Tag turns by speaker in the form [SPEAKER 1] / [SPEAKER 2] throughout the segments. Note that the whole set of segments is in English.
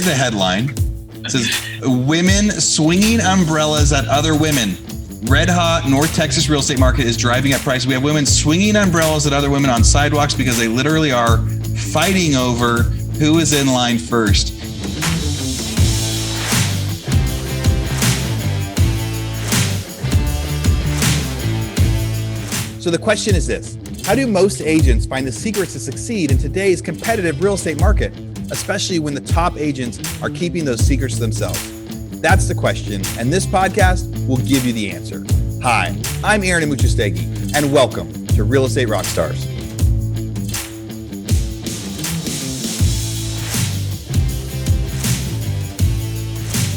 [SPEAKER 1] The headline says, women swinging umbrellas at other women. Red hot North Texas real estate market is driving up prices. We have women swinging umbrellas at other women on sidewalks because they literally are fighting over who is in line first.
[SPEAKER 2] So the question is this: how do most agents find the secrets to succeed in today's competitive real estate market, especially when the top agents are keeping those secrets to themselves? That's the question, and this podcast will give you the answer. Hi, I'm Aaron Amuchastegui, and welcome to Real Estate Rockstars.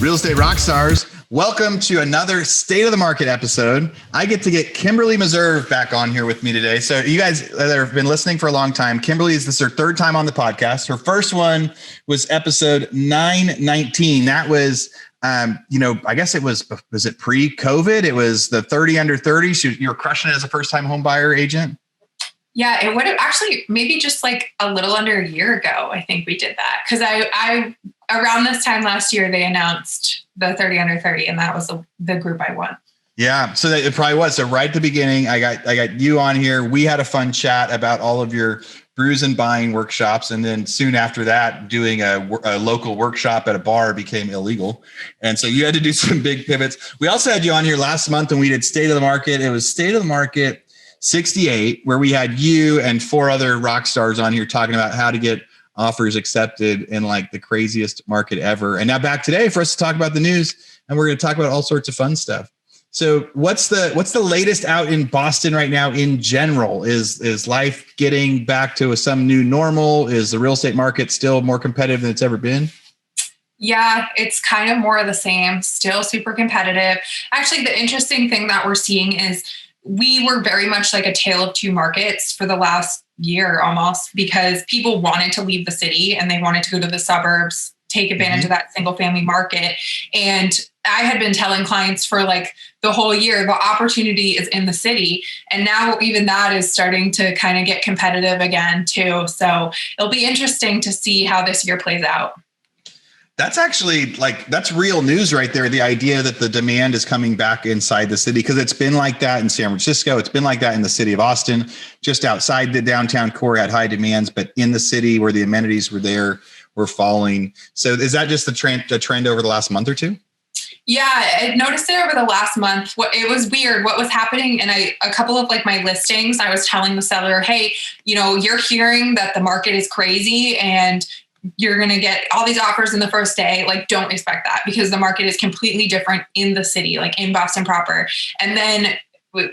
[SPEAKER 1] Real Estate Rockstars, welcome to another State of the Market episode. I get to get Kimberly Meserve back on here with me today. So you guys that have been listening for a long time, Kimberly, this is her third time on the podcast. Her first one was episode 919. That was, I guess it was it pre-COVID? It was the 30 under 30. So you were crushing it as a first-time home buyer agent?
[SPEAKER 3] Yeah, it would have actually maybe just like a little under a year ago, I think we did that. Because I around this time last year, they announced the 30 under 30, and that was the group I won.
[SPEAKER 1] Yeah, so that it probably was. So right at the beginning, I got you on here. We had a fun chat about all of your bruise and buying workshops. And then soon after that, doing a local workshop at a bar became illegal. And so you had to do some big pivots. We also had you on here last month when we did State of the Market. It was State of the Market 68, where we had you and 4 other rock stars on here talking about how to get offers accepted in like the craziest market ever. And now back today for us to talk about the news, and we're going to talk about all sorts of fun stuff. So what's the latest out in Boston right now in general? Is life getting back to some new normal? Is the real estate market still more competitive than it's ever been?
[SPEAKER 3] Yeah, it's kind of more of the same, still super competitive. Actually, the interesting thing that we're seeing is we were very much like a tale of two markets for the last year almost, because people wanted to leave the city and they wanted to go to the suburbs, take advantage of that single family market. And I had been telling clients for like the whole year, the opportunity is in the city. And now even that is starting to kind of get competitive again too. So it'll be interesting to see how this year plays out.
[SPEAKER 1] That's actually that's real news right there. The idea that the demand is coming back inside the city, because it's been like that in San Francisco. It's been like that in the city of Austin. Just outside the downtown core had high demands, but in the city where the amenities were there were falling. So is that just the trend over the last month or two?
[SPEAKER 3] Yeah, I noticed it over the last month. It was weird what was happening. And a couple of like my listings, I was telling the seller, hey, you're hearing that the market is crazy and you're going to get all these offers in the first day. Like, don't expect that, because the market is completely different in the city, like in Boston proper. And then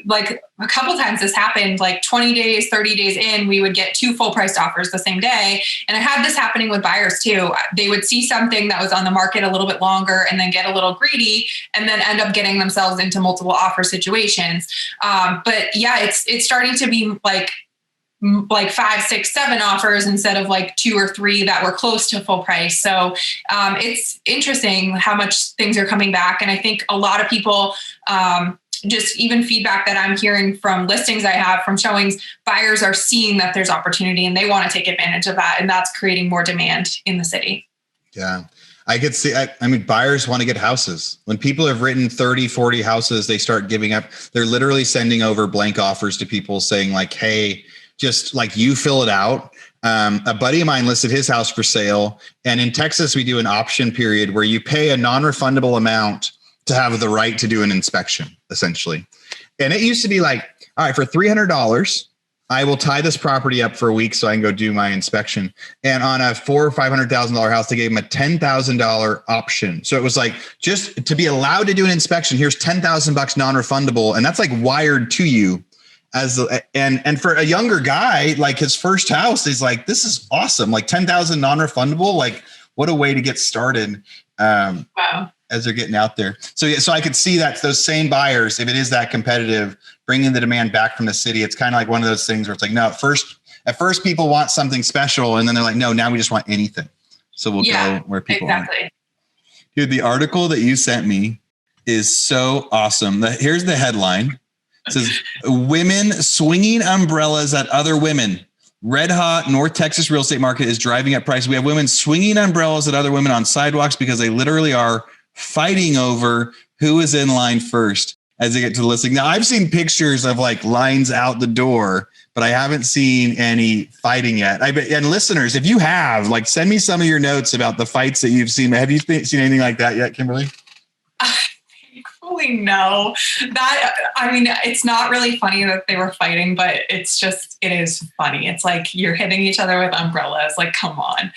[SPEAKER 3] like a couple times this happened, like 20 days, 30 days in, we would get 2 full priced offers the same day. And I had this happening with buyers too. They would see something that was on the market a little bit longer and then get a little greedy and then end up getting themselves into multiple offer situations. But yeah, it's starting to be like 5, 6, 7 offers instead of like 2 or 3 that were close to full price. So it's interesting how much things are coming back. And I think a lot of people, just even feedback that I'm hearing from listings I have from showings, buyers are seeing that there's opportunity and they want to take advantage of that. And that's creating more demand in the city.
[SPEAKER 1] Yeah. I could see, buyers want to get houses. When people have written 30, 40 houses, they start giving up. They're literally sending over blank offers to people saying like, hey, just like you fill it out. A buddy of mine listed his house for sale. And in Texas, we do an option period where you pay a non-refundable amount to have the right to do an inspection, essentially. And it used to be like, all right, for $300, I will tie this property up for a week so I can go do my inspection. And on a $400,000 or $500,000 house, they gave him a $10,000 option. So it was like, just to be allowed to do an inspection, here's $10,000 non-refundable. And that's like wired to you. And for a younger guy, like his first house, he's like, this is awesome. Like 10,000 non-refundable. Like what a way to get started.
[SPEAKER 3] Wow.
[SPEAKER 1] As they're getting out there. So I could see that those same buyers, if it is that competitive, bringing the demand back from the city, it's kind of like one of those things where it's like, no, at first people want something special. And then they're like, no, now we just want anything. So we'll go where people want. Dude, the article that you sent me is so awesome. Here's the headline. It says, women swinging umbrellas at other women.
[SPEAKER 2] Red hot North Texas real estate market is driving up prices. We have women swinging umbrellas at other women on sidewalks because they literally are fighting over who is in line first as they get to the listing. Now, I've seen pictures of like lines out the door, but I haven't seen any fighting yet. And listeners, if you have, like, send me some of your notes about the fights that you've seen. Have you seen anything like that yet, Kimberly?
[SPEAKER 3] Thankfully, no. It's not really funny that they were fighting, but it is funny. It's like you're hitting each other with umbrellas. Like, come on.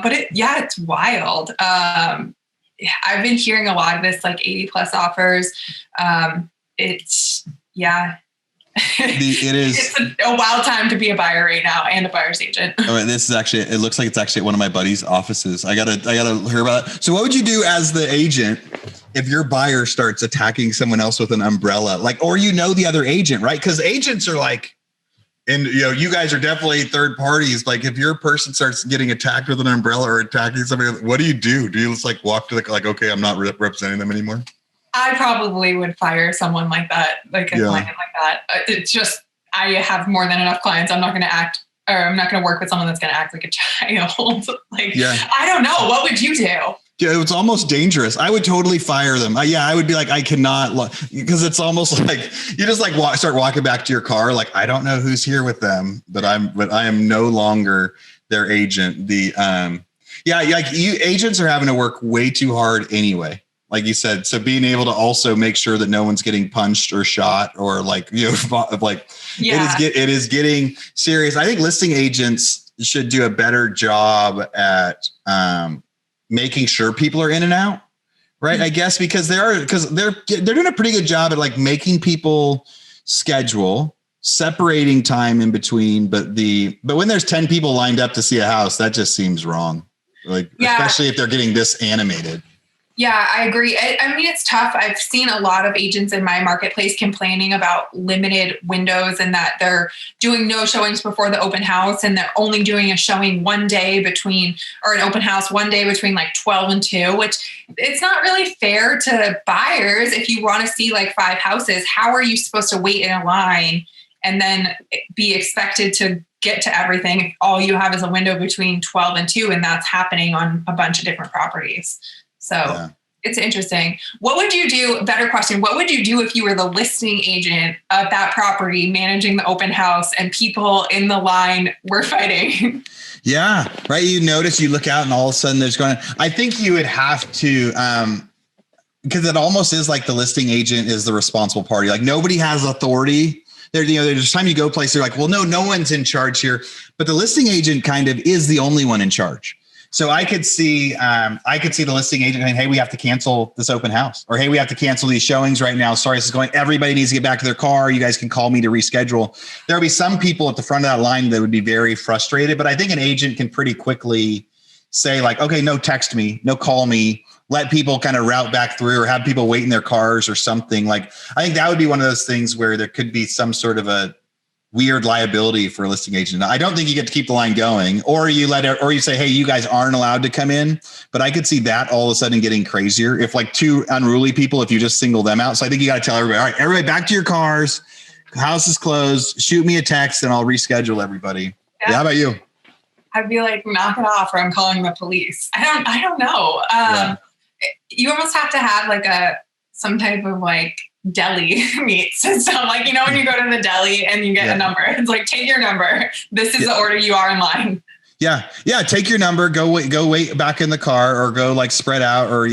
[SPEAKER 3] But it's wild. I've been hearing a lot of this, like 80 plus offers. It's a wild time to be a buyer right now and a buyer's agent.
[SPEAKER 2] Oh, this is actually, it looks like it's actually at one of my buddies' offices. I gotta hear about it. So what would you do as the agent if your buyer starts attacking someone else with an umbrella? Like, or the other agent, right? Because agents are like, and you guys are definitely third parties. Like, if your person starts getting attacked with an umbrella or attacking somebody, what do? Do you just like walk to okay, I'm not representing them anymore? I
[SPEAKER 3] probably would fire someone like that, like a client like that. It's just, I have more than enough clients. I'm not going to work with someone that's going to act like a child. I don't know. What would you do?
[SPEAKER 2] Yeah, it's almost dangerous. I would totally fire them. I would be like, I cannot, because it's almost like you just like start walking back to your car. Like, I don't know who's here with them, but I am no longer their agent. Agents are having to work way too hard anyway. Like you said, so being able to also make sure that no one's getting punched or shot or it is getting serious. I think listing agents should do a better job at making sure people are in and out, right? Mm-hmm. I guess because they're doing a pretty good job at like making people schedule, separating time in between. But when there's 10 people lined up to see a house, that just seems wrong. Especially if they're getting this animated.
[SPEAKER 3] Yeah, I agree. It's tough. I've seen a lot of agents in my marketplace complaining about limited windows and that they're doing no showings before the open house and they're only doing a showing one day an open house one day between like 12 and 2, which it's not really fair to buyers. If you want to see like 5 houses, how are you supposed to wait in a line and then be expected to get to everything if all you have is a window between 12 and 2 and that's happening on a bunch of different properties? So It's interesting. What would you do? Better question. What would you do if you were the listing agent of that property managing the open house and people in the line were fighting?
[SPEAKER 2] Yeah, right. You notice, you look out and all of a sudden I think you would have to, because it almost is like the listing agent is the responsible party. Like, nobody has authority. There's time you go place. They're like, well, no one's in charge here. But the listing agent kind of is the only one in charge. So I could see the listing agent saying, hey, we have to cancel this open house, or hey, we have to cancel these showings right now. Sorry, this is going, everybody needs to get back to their car. You guys can call me to reschedule. There'll be some people at the front of that line that would be very frustrated, but I think an agent can pretty quickly say like, okay, no, text me, no, call me, let people kind of route back through or have people wait in their cars or something. Like, I think that would be one of those things where there could be some sort of a weird liability for a listing agent. I don't think you get to keep the line going, or you say, hey, you guys aren't allowed to come in. But I could see that all of a sudden getting crazier if like 2 unruly people, if you just single them out. So I think you got to tell everybody, all right, everybody back to your cars. House is closed. Shoot me a text and I'll reschedule everybody. Yeah. How about you?
[SPEAKER 3] I'd be like, knock it off, or I'm calling the police. I don't know. You almost have to have like some type of like deli meets and stuff. Like, when you go to the deli and you get a number, it's like, take your number. This is the order, you are in line.
[SPEAKER 2] Yeah. Take your number, go wait back in the car, or go like spread out, or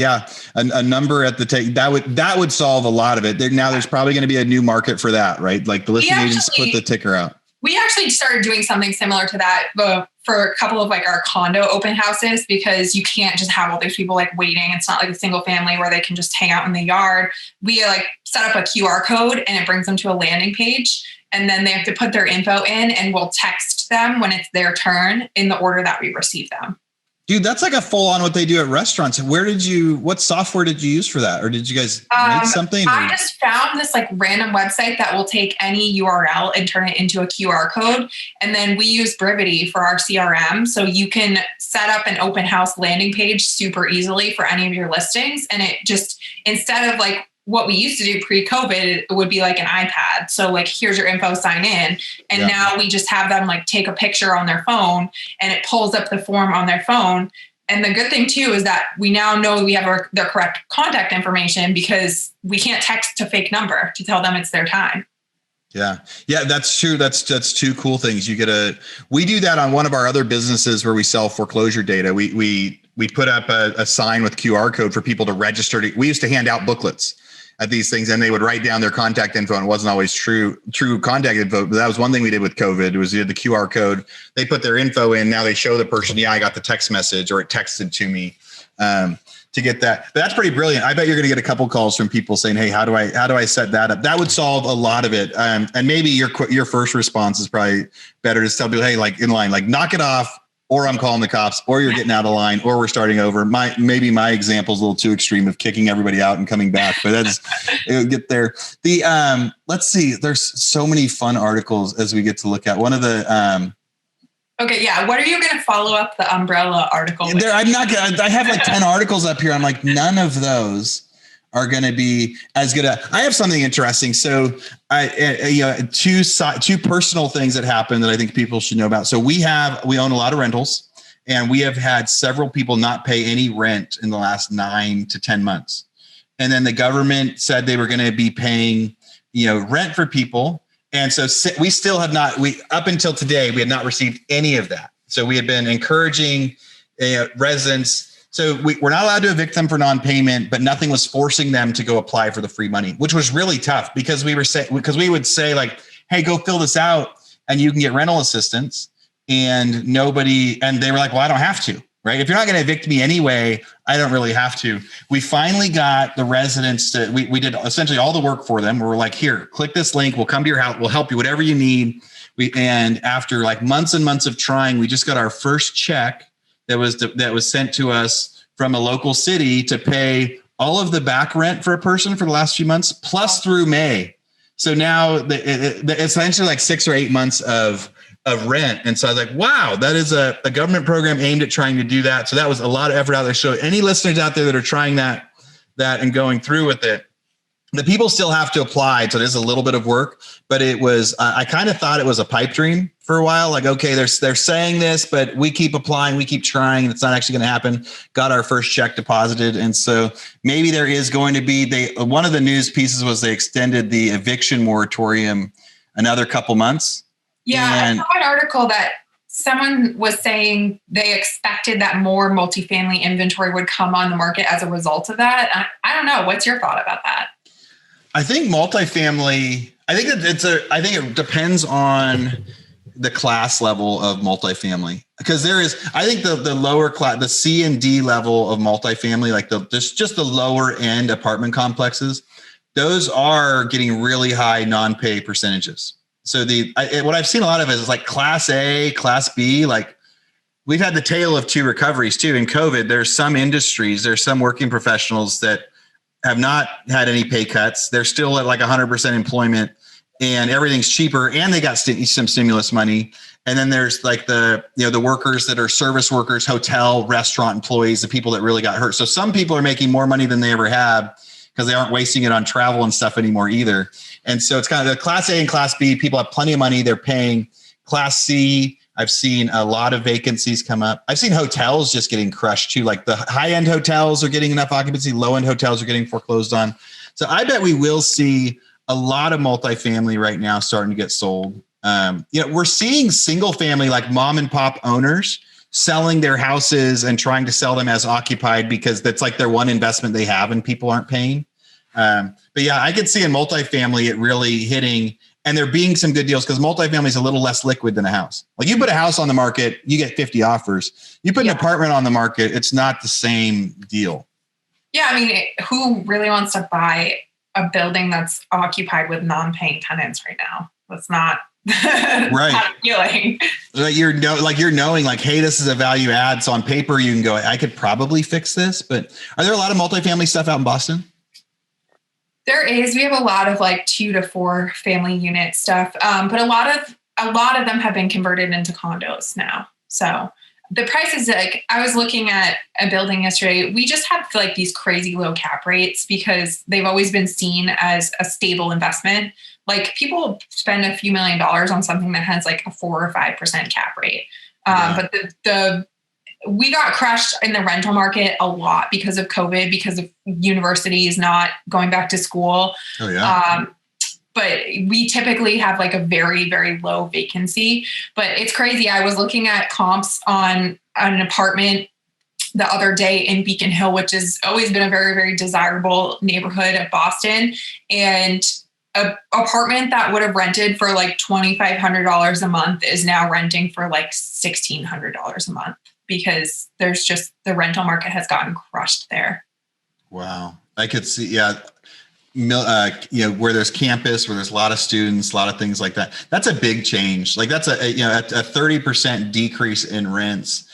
[SPEAKER 2] a number at the take. That would solve a lot of it. There's probably going to be a new market for that, right? Like the listing agents put the ticker out.
[SPEAKER 3] We actually started doing something similar to that for a couple of like our condo open houses, because you can't just have all these people like waiting. It's not like a single family where they can just hang out in the yard. We like set up a QR code and it brings them to a landing page, and then they have to put their info in and we'll text them when it's their turn in the order that we receive them.
[SPEAKER 2] Dude, that's like a full on what they do at restaurants. What software did you use for that? Or did you guys make something?
[SPEAKER 3] I just found this like random website that will take any URL and turn it into a QR code. And then we use Brivity for our CRM. So you can set up an open house landing page super easily for any of your listings. And it just, instead of like what we used to do pre-COVID, it would be like an iPad. So like, here's your info, sign in. And now we just have them like take a picture on their phone and it pulls up the form on their phone. And the good thing too is that we now know we have their correct contact information because we can't text a fake number to tell them it's their time.
[SPEAKER 1] Yeah. Yeah, that's true. That's two cool things. We do that on one of our other businesses where we sell foreclosure data. We put up a sign with QR code for people to register. We used to hand out booklets at these things and they would write down their contact info, and it wasn't always true contact info. But that was one thing we did with COVID was we did the QR code. They put their info in. Now they show the person, I got the text message or it texted to me. To get that. But that's pretty brilliant. I bet you're going to get a couple calls from people saying, hey, how do I set that up? That would solve a lot of it. And maybe your first response is probably better to tell people, hey, like in line, like knock it off, or I'm calling the cops, or you're getting out of line, or we're starting over. Maybe my example is a little too extreme of kicking everybody out and coming back, but it'll get there. Let's see, there's so many fun articles as we get to look at. One of the,
[SPEAKER 3] okay, yeah. What are you going to follow up the umbrella article with?
[SPEAKER 1] I have like 10 articles up here. I'm like, none of those are going to be as good. I have something interesting. So two personal things that happen that I think people should know about. So we own a lot of rentals, and we have had several people not pay any rent in the last 9 to 10 months. And then the government said they were going to be paying, rent for people. And so we still have not, up until today, we had not received any of that. So we had been encouraging residents. So we're not allowed to evict them for non-payment, but nothing was forcing them to go apply for the free money, which was really tough because we would say like, hey, go fill this out and you can get rental assistance. And they were like, well, I don't have to. Right. If you're not going to evict me anyway, I don't really have to. We finally got the residents we did essentially all the work for them. We were like, here, click this link. We'll come to your house. We'll help you, whatever you need. And after like months and months of trying, we just got our first check that was sent to us from a local city to pay all of the back rent for a person for the last few months, plus through May. So now it's essentially like 6 or 8 months of rent. And so I was like, wow, that is a government program aimed at trying to do that. So that was a lot of effort out there. So any listeners out there that are trying that and going through with it, the people still have to apply. So there's a little bit of work, but it was, I kind of thought it was a pipe dream for a while. Like, okay, they're saying this, but we keep applying, we keep trying, and it's not actually going to happen. Got our first check deposited. And so maybe there is going to be, one of the news pieces was they extended the eviction moratorium another couple months.
[SPEAKER 3] Yeah, I saw an article that someone was saying they expected that more multifamily inventory would come on the market as a result of that. I don't know. What's your thought about that?
[SPEAKER 1] I think multifamily, I think it depends on the class level of multifamily, because I think the lower class, the C and D level of multifamily, like just the lower end apartment complexes, those are getting really high non-pay percentages. So what I've seen a lot of is like class A, class B, like we've had the tale of two recoveries too. In COVID, there's some industries, there's some working professionals that have not had any pay cuts. They're still at like 100% employment and everything's cheaper, and they got some stimulus money. And then there's like the workers that are service workers, hotel, restaurant employees, the people that really got hurt. So some people are making more money than they ever have because they aren't wasting it on travel and stuff anymore either. And so it's kind of the class A and class B, people have plenty of money. They're paying. Class C, I've seen a lot of vacancies come up. I've seen hotels just getting crushed too. Like the high-end hotels are getting enough occupancy. Low-end hotels are getting foreclosed on. So I bet we will see a lot of multifamily right now starting to get sold. We're seeing single family, like mom and pop owners, selling their houses and trying to sell them as occupied because that's like their one investment they have and people aren't paying. But yeah, I could see in multifamily it really hitting, and there being some good deals because multifamily is a little less liquid than a house. Like you put a house on the market, you get 50 offers. You put an apartment on the market, it's not the same deal. Yeah, I mean,
[SPEAKER 3] who really wants to buy a building that's occupied with non-paying tenants right now? That's not
[SPEAKER 1] right.
[SPEAKER 3] Feeling.
[SPEAKER 1] Like you're knowing like, hey, this is a value add. So on paper, you can go, I could probably fix this. But are there a lot of multifamily stuff out in Boston?
[SPEAKER 3] There is. We have a lot of like 2 to 4 family unit stuff, but a lot of them have been converted into condos now. So the prices, like I was looking at a building yesterday, we just have like these crazy low cap rates because they've always been seen as a stable investment. Like people spend a few $1,000,000 on something that has like a 4 or 5% cap rate. But we got crushed in the rental market a lot because of COVID, because of universities not going back to school.
[SPEAKER 1] Oh yeah.
[SPEAKER 3] But we typically have like a very, very low vacancy. But it's crazy. I was looking at comps on an apartment the other day in Beacon Hill, which has always been a very, very desirable neighborhood of Boston. And an apartment that would have rented for like $2,500 a month is now renting for like $1,600 a month because there's just the rental market has gotten crushed there.
[SPEAKER 1] Wow. I could see, yeah. Where there's campus, where there's a lot of students, a lot of things like that. That's a big change. Like that's a 30% decrease in rents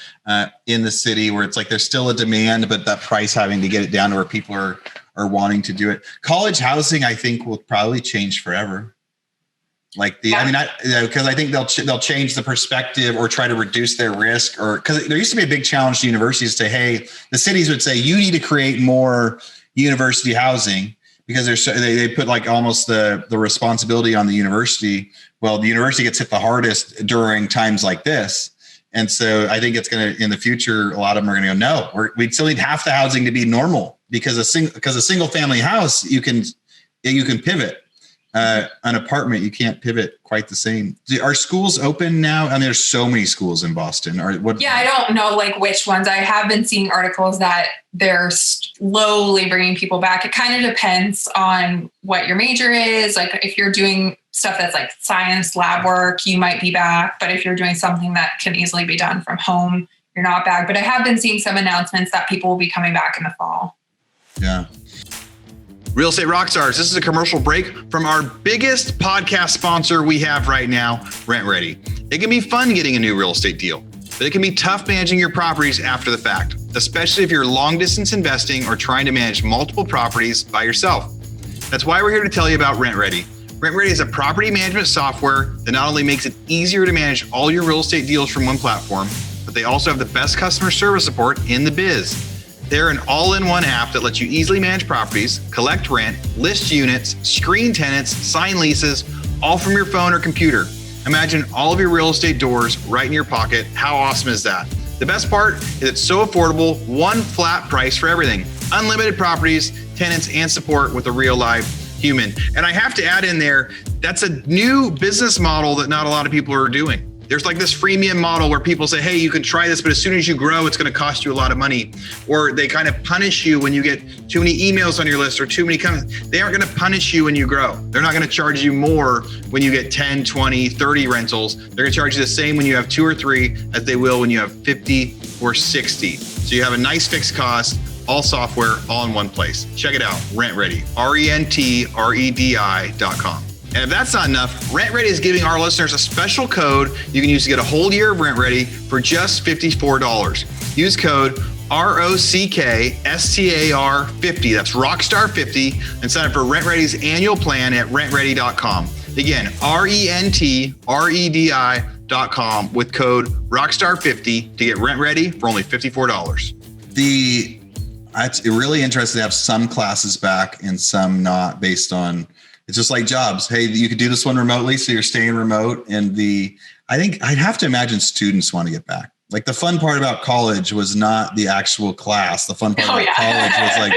[SPEAKER 1] in the city where it's like there's still a demand, but that price having to get it down to where people are wanting to do it. College housing, I think, will probably change forever. Like because I think they'll change the perspective or try to reduce their risk, or because there used to be a big challenge to universities to say, hey, the cities would say you need to create more university housing because they put like almost the responsibility on the university. Well, the university gets hit the hardest during times like this. And so I think it's going to, in the future, a lot of them are going to go, no, we still need half the housing to be normal because a single family house, you can pivot. An apartment, you can't pivot quite the same. Are schools open now? I mean, there's so many schools in Boston. Yeah,
[SPEAKER 3] I don't know like which ones. I have been seeing articles that they're slowly bringing people back. It kind of depends on what your major is. Like if you're doing stuff that's like science lab work, you might be back. But if you're doing something that can easily be done from home, you're not back. But I have been seeing some announcements that people will be coming back in the fall.
[SPEAKER 1] Yeah.
[SPEAKER 2] Real Estate Rockstars, this is a commercial break from our biggest podcast sponsor we have right now, Rent Ready. It can be fun getting a new real estate deal, but it can be tough managing your properties after the fact, especially if you're long distance investing or trying to manage multiple properties by yourself. That's why we're here to tell you about Rent Ready. Rent Ready is a property management software that not only makes it easier to manage all your real estate deals from one platform, but they also have the best customer service support in the biz. They're an all-in-one app that lets you easily manage properties, collect rent, list units, screen tenants, sign leases, all from your phone or computer. Imagine all of your real estate doors right in your pocket. How awesome is that? The best part is it's so affordable, one flat price for everything. Unlimited properties, tenants, and support with a real live human. And I have to add in there, that's a new business model that not a lot of people are doing. There's like this freemium model where people say, hey, you can try this, but as soon as you grow, it's going to cost you a lot of money. Or they kind of punish you when you get too many emails on your list or too many comments. They aren't going to punish you when you grow. They're not going to charge you more when you get 10, 20, 30 rentals. They're going to charge you the same when you have 2 or 3 as they will when you have 50 or 60. So you have a nice fixed cost, all software, all in one place. Check it out, Rent Ready, RENTREDI.com. And if that's not enough, Rent Ready is giving our listeners a special code you can use to get a whole year of Rent Ready for just $54. Use code ROCKSTAR50, that's Rockstar50, and sign up for Rent Ready's annual plan at rentready.com. Again, RENTREDI.com with code Rockstar50 to get Rent Ready for only $54.
[SPEAKER 1] It's really interesting to have some classes back and some not, based on, it's just like jobs. Hey, you could do this one remotely, so you're staying remote. And I think I'd have to imagine students want to get back. Like the fun part about college was not the actual class. The fun part about college was like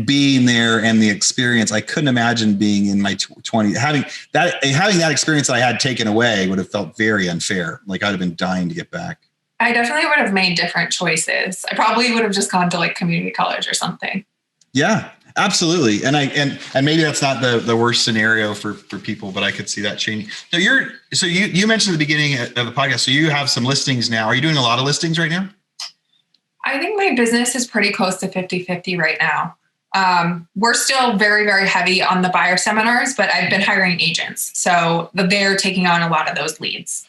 [SPEAKER 1] being there and the experience. I couldn't imagine being in my 20s, having that experience that I had taken away would have felt very unfair. Like I'd have been dying to get back.
[SPEAKER 3] I definitely would have made different choices. I probably would have just gone to like community college or something.
[SPEAKER 1] Yeah. Absolutely. And maybe that's not the worst scenario for people, but I could see that changing. So you mentioned at the beginning of the podcast, so you have some listings now. Are you doing a lot of listings right now?
[SPEAKER 3] I think my business is pretty close to 50-50 right now. We're still very, very heavy on the buyer seminars, but I've been hiring agents. So they're taking on a lot of those leads.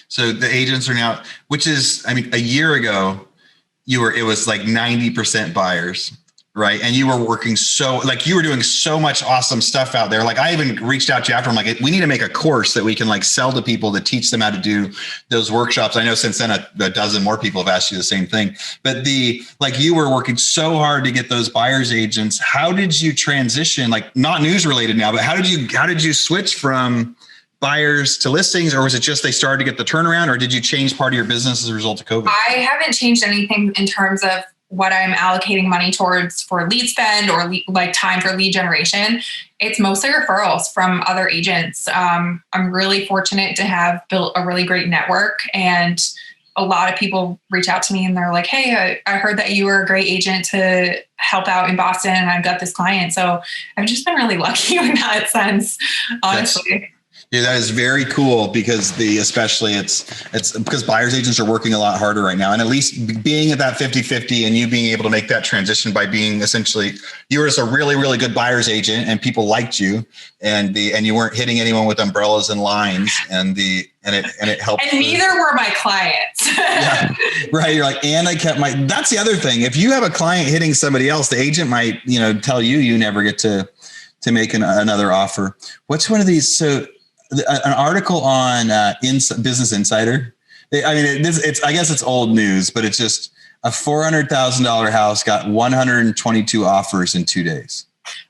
[SPEAKER 1] So the agents are now, which is, I mean, a year ago, it was like 90% buyers. Right. And you were working you were doing so much awesome stuff out there. Like I even reached out to you after. I'm like, we need to make a course that we can like sell to people to teach them how to do those workshops. I know since then a dozen more people have asked you the same thing, but you were working so hard to get those buyer's agents. How did you transition? Like not news related now, but how did you switch from buyers to listings, or was it just they started to get the turnaround, or did you change part of your business as a result of COVID?
[SPEAKER 3] I haven't changed anything in terms of what I'm allocating money towards for lead spend or like time for lead generation. It's mostly referrals from other agents. I'm really fortunate to have built a really great network, and a lot of people reach out to me and they're like, hey, I heard that you were a great agent to help out in Boston and I've got this client. So I've just been really lucky in that sense, honestly.
[SPEAKER 1] Yeah, that is very cool because especially it's because buyer's agents are working a lot harder right now. And at least being at that 50-50 and you being able to make that transition by being essentially, you were just a really, really good buyer's agent and people liked you and you weren't hitting anyone with umbrellas and lines and it helped.
[SPEAKER 3] And neither were my clients.
[SPEAKER 1] Yeah, right. You're like, and I kept that's the other thing. If you have a client hitting somebody else, the agent might, tell you never get to make another offer. What's one of these? So an article on Business Insider. I mean, I guess it's old news, but it's just a $400,000 house got 122 offers in 2 days.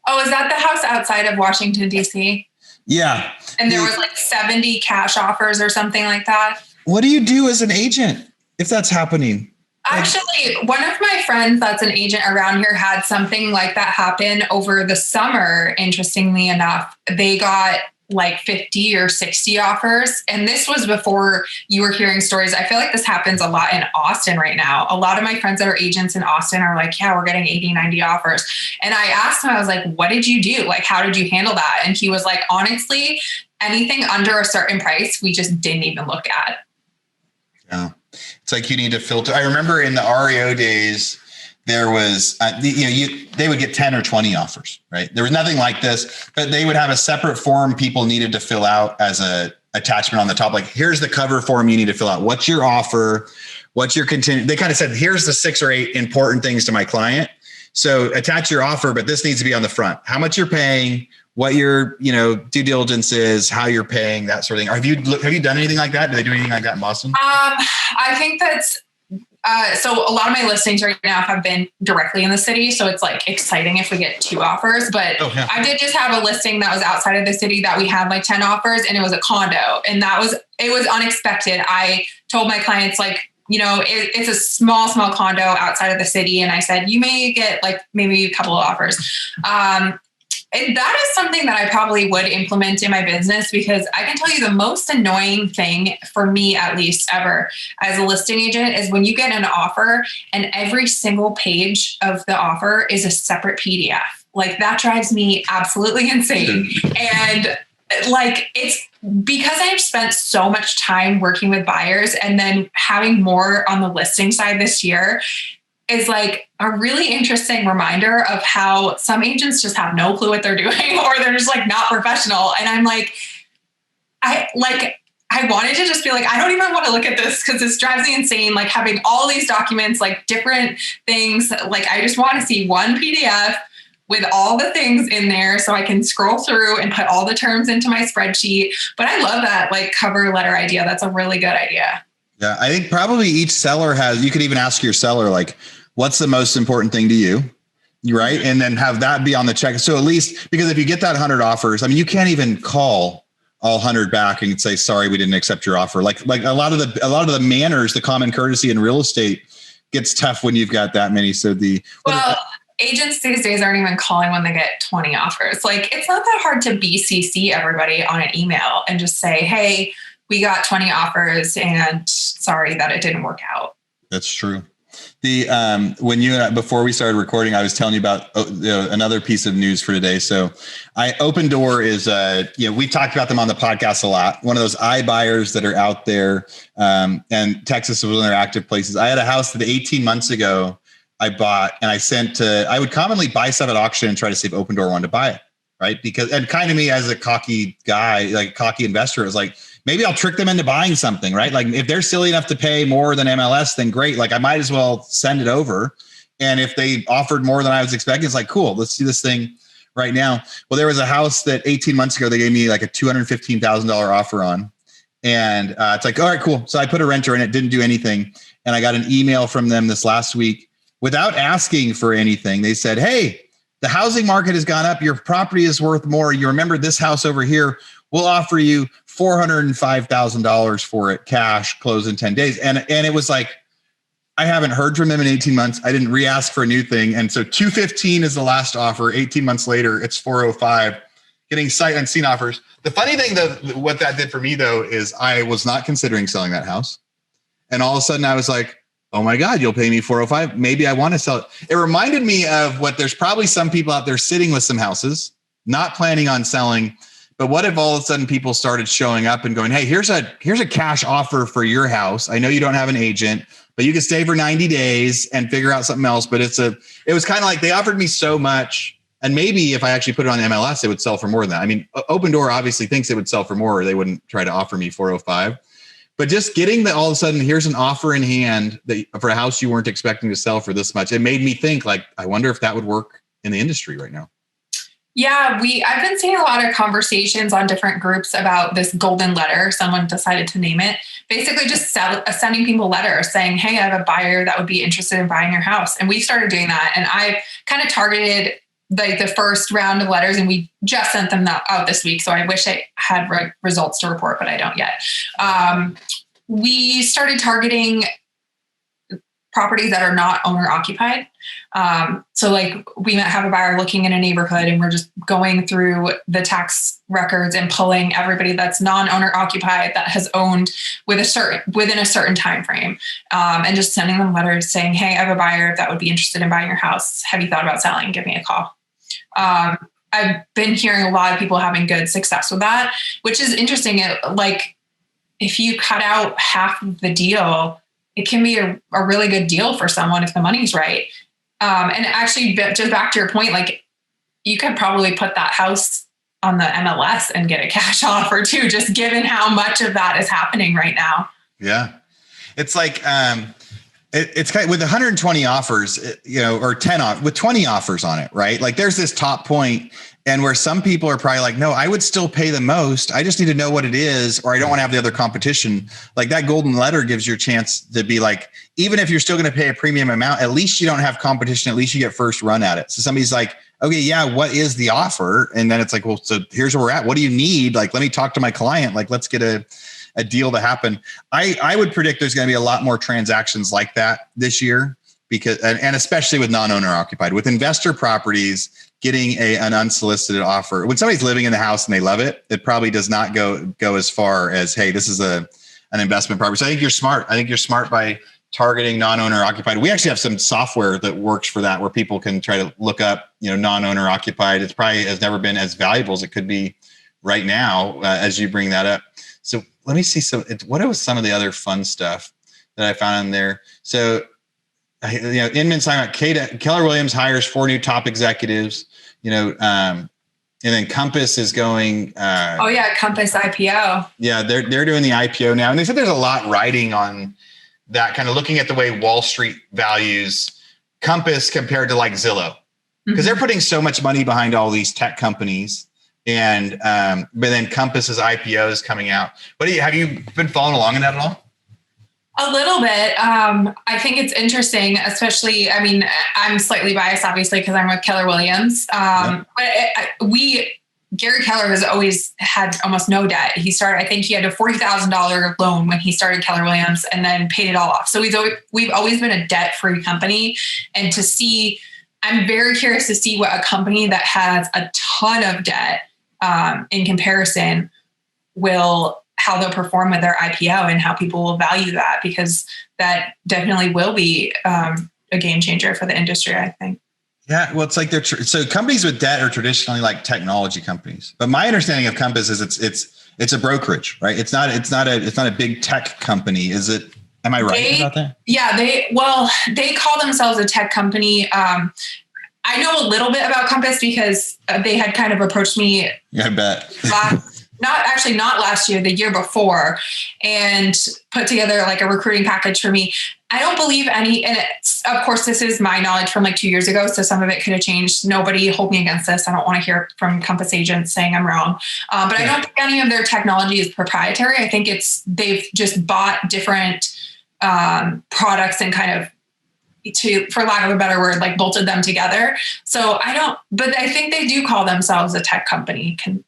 [SPEAKER 3] Oh, is that the house outside of Washington, D.C.?
[SPEAKER 1] Yeah.
[SPEAKER 3] And there was like 70 cash offers or something like that.
[SPEAKER 1] What do you do as an agent if that's happening?
[SPEAKER 3] Actually, one of my friends that's an agent around here had something like that happen over the summer. Interestingly enough, they got like 50 or 60 offers. And this was before you were hearing stories. I feel like this happens a lot in Austin right now. A lot of my friends that are agents in Austin are like, yeah, we're getting 80, 90 offers. And I asked him, I was like, what did you do? Like, how did you handle that? And he was like, honestly, anything under a certain price, we just didn't even look at.
[SPEAKER 1] Yeah. It's like you need to filter. I remember in the REO days, there was, they would get 10 or 20 offers, right? There was nothing like this, but they would have a separate form people needed to fill out as a attachment on the top. Like, here's the cover form you need to fill out. What's your offer? What's your continue? They kind of said, here's the 6 or 8 important things to my client. So attach your offer, but this needs to be on the front. How much you're paying, what your, due diligence is, how you're paying, that sort of thing. Have you done anything like that? Do they do anything like that in Boston?
[SPEAKER 3] I think that's, so a lot of my listings right now have been directly in the city. So it's like exciting if we get 2 offers, but I did just have a listing that was outside of the city that we had like 10 offers and it was a condo. And it was unexpected. I told my clients it's a small condo outside of the city. And I said, you may get like maybe a couple of offers. And that is something that I probably would implement in my business because I can tell you the most annoying thing for me, at least ever as a listing agent, is when you get an offer and every single page of the offer is a separate PDF. Like that drives me absolutely insane. And like, it's because I've spent so much time working with buyers and then having more on the listing side this year is like a really interesting reminder of how some agents just have no clue what they're doing or they're just like not professional. And I'm like, I wanted to just be like, I don't even want to look at this because this drives me insane. Like having all these documents, like different things, like I just want to see one PDF with all the things in there so I can scroll through and put all the terms into my spreadsheet. But I love that like cover letter idea. That's a really good idea.
[SPEAKER 1] Yeah. I think probably each seller you could even ask your seller, like, what's the most important thing to you? Right. And then have that be on the check. So at least, because if you get that 100 offers, I mean, you can't even call all 100 back and say, sorry, we didn't accept your offer. Like a lot of the manners, the common courtesy in real estate gets tough when you've got that many. So
[SPEAKER 3] agents these days aren't even calling when they get 20 offers. Like it's not that hard to BCC everybody on an email and just say, hey, we got 20 offers and sorry that it didn't work out.
[SPEAKER 1] That's true. Before we started recording, I was telling you about another piece of news for today. So Opendoor is, we talked about them on the podcast a lot. One of those iBuyers that are out there. And Texas was one of their active places. I had a house that 18 months ago I bought and I would commonly buy stuff at auction and try to see if Opendoor wanted to buy it. Right. And kind of me as a cocky guy, like a cocky investor, was like, maybe I'll trick them into buying something, right? Like if they're silly enough to pay more than MLS, then great. Like I might as well send it over And if they offered more than I was expecting, it's like, cool, let's do this thing right now. Well, there was a house that 18 months ago, they gave me like a $215,000 offer on. And it's like, all right, cool. So I put a renter in it, didn't do anything. And I got an email from them this last week without asking for anything. They said, hey, the housing market has gone up. Your property is worth more. You remember this house over here? We'll offer you $405,000 for it, cash, close in 10 days. And it was like, I haven't heard from them in 18 months. I didn't re-ask for a new thing. And so 215 is the last offer. 18 months later, it's 405, getting sight unseen offers. The funny thing though, what that did for me though, is I was not considering selling that house. And all of a sudden I was like, oh my God, you'll pay me 405. Maybe I want to sell it. It reminded me of what there's probably some people out there sitting with some houses, not planning on selling. But what if all of a sudden people started showing up and going, hey, here's a cash offer for your house. I know you don't have an agent, but you can stay for 90 days and figure out something else. But it was kind of like they offered me so much. And maybe if I actually put it on MLS, it would sell for more than that. I mean, Opendoor obviously thinks it would sell for more, or they wouldn't try to offer me 405. But just getting that all of a sudden, here's an offer in hand that for a house you weren't expecting to sell for this much. It made me think like, I wonder if that would work in the industry right now.
[SPEAKER 3] Yeah, I've been seeing a lot of conversations on different groups about this golden letter. Someone decided to name it. Basically just sending people letters saying, hey, I have a buyer that would be interested in buying your house. And we started doing that. And I kind of targeted like the first round of letters, and we just sent them out this week. So I wish I had results to report, but I don't yet. We started targeting properties that are not owner occupied. So like we might have a buyer looking in a neighborhood and we're just going through the tax records and pulling everybody that's non-owner occupied that has owned within a certain time frame, and just sending them letters saying, hey, I have a buyer that would be interested in buying your house. Have you thought about selling? Give me a call. I've been hearing a lot of people having good success with that, which is interesting. Like if you cut out half of the deal, it can be a really good deal for someone if the money's right. And actually, just back to your point, like you could probably put that house on the MLS and get a cash offer too, just given how much of that is happening right now.
[SPEAKER 1] Yeah. It's like, it's kind of with 120 offers, or 10 with 20 offers on it, right? Like there's this top point, and where some people are probably like, no, I would still pay the most. I just need to know what it is, or I don't want to have the other competition. Like that golden letter gives you a chance to be like, even if you're still going to pay a premium amount, at least you don't have competition. At least you get first run at it. So somebody's like, okay, yeah, what is the offer? And then it's like, well, so here's where we're at. What do you need? Like, let me talk to my client. Like, let's get a deal to happen. I would predict there's going to be a lot more transactions like that this year, because, and especially with non-owner occupied, with investor properties, getting an unsolicited offer. When somebody's living in the house and they love it, it probably does not go as far as, hey, this is an investment property. So I think you're smart. I think you're smart by targeting non-owner occupied. We actually have some software that works for that, where people can try to look up, non-owner occupied. It's probably has never been as valuable as it could be right now, as you bring that up. So let me see. What was some of the other fun stuff that I found in there? So, Inman's talking about Keller Williams hires 4 new top executives, and then Compass is going.
[SPEAKER 3] Compass IPO. Yeah,
[SPEAKER 1] they're doing the IPO now. And they said there's a lot riding on that, kind of looking at the way Wall Street values Compass compared to like Zillow, because they're putting so much money behind all these tech companies. And but then Compass's IPO is coming out. Have you been following along in that at all?
[SPEAKER 3] A little bit. I think it's interesting, especially, I'm slightly biased, obviously, because I'm with Keller Williams. But Gary Keller has always had almost no debt. I think he had a $40,000 loan when he started Keller Williams and then paid it all off. So we've always been a debt-free company. And I'm very curious to see what a company that has a ton of debt in comparison how they'll perform with their IPO and how people will value that, because that definitely will be a game changer for the industry, I think.
[SPEAKER 1] Yeah, well, it's like so companies with debt are traditionally like technology companies, but my understanding of Compass is it's a brokerage, right? It's not a big tech company, is it? Am I right about that? Yeah,
[SPEAKER 3] they call themselves a tech company. I know a little bit about Compass because they had kind of approached me.
[SPEAKER 1] Yeah, I bet.
[SPEAKER 3] not last year, the year before, and put together like a recruiting package for me. I don't believe any, and of course, this is my knowledge from like 2 years ago, so some of it could have changed. Nobody hold me against this. I don't want to hear from Compass agents saying I'm wrong. But I don't think any of their technology is proprietary. I think they've just bought different products and kind of, for lack of a better word, like bolted them together. So but I think they do call themselves a tech company,
[SPEAKER 1] $10